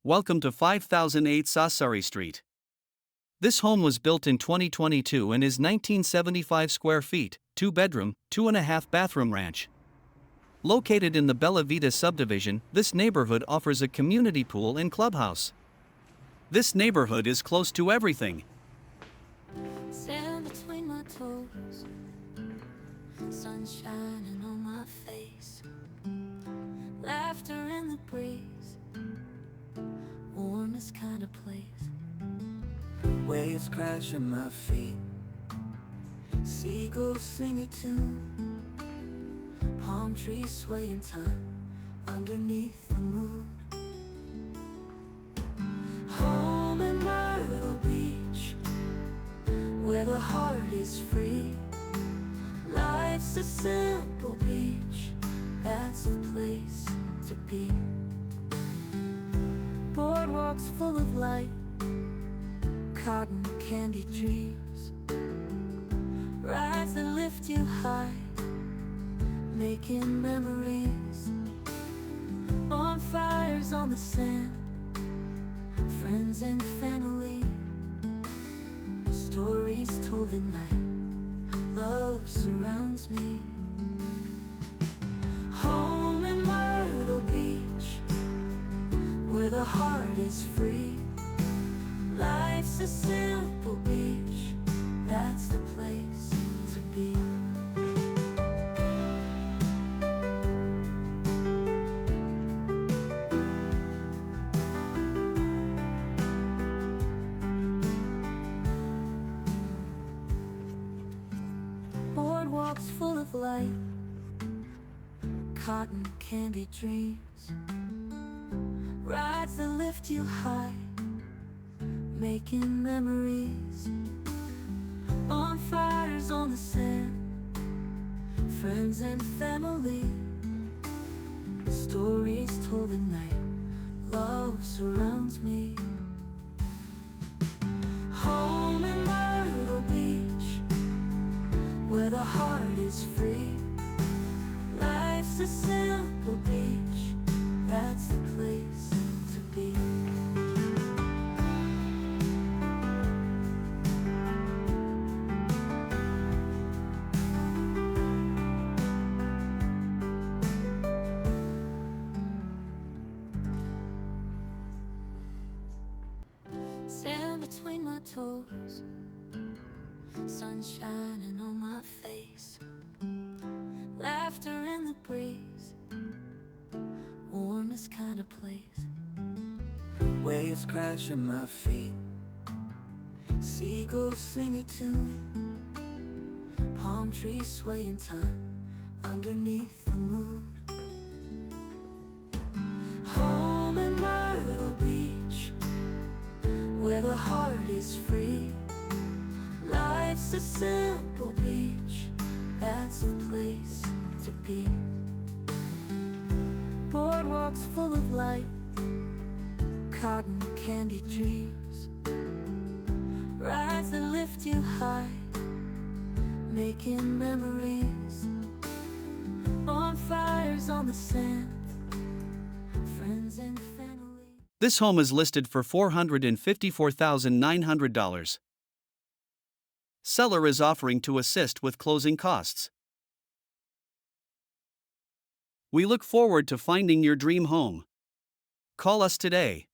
Welcome to 5008 Sassari Street. This home was built in 2022 and is 1975 square feet, 2-bedroom, 2.5 bathroom ranch. Located in the Bella Vita subdivision, this neighborhood offers a community pool and clubhouse. This neighborhood is close to everything. Sand between my toes, sun shining on my face, laughter in the breeze, warmest kind of place. Waves crash at my feet, seagulls sing a tune, palm trees sway in time underneath the moon. Home in Myrtle Beach, where the heart is free. Life's a simple beach, that's the place to be. Boardwalks full of light, cotton candy dreams, rides that lift you high, making memories. Bonfires on the sand, friends and family, stories told at night, love surrounds me. Home in Myrtle Beach, where the heart is free. Life's a simple beach, that's the place to be. Boardwalks full of light, cotton candy dreams, rides that lift you high, making memories. Bonfires on the sand, friends and family, stories told at night, love surrounds me. Home in Myrtle Beach, where the heart is free. Life's a simple beach, that's the place to be. Sand between my toes, sun shining on my face, laughter in the breeze, warmest kind of place. Waves crash at my feet, seagulls sing a tune, palm trees sway in time underneath the moon. Home in Myrtle Beach, where the heart is free. Life's a simple beach, that's the place to be. Boardwalks full of light, cotton candy dreams, rides that lift you high, making memories. Bonfires on the sand, friends and family. This home is listed for $454,900. Seller is offering to assist with closing costs. We look forward to finding your dream home. Call us today.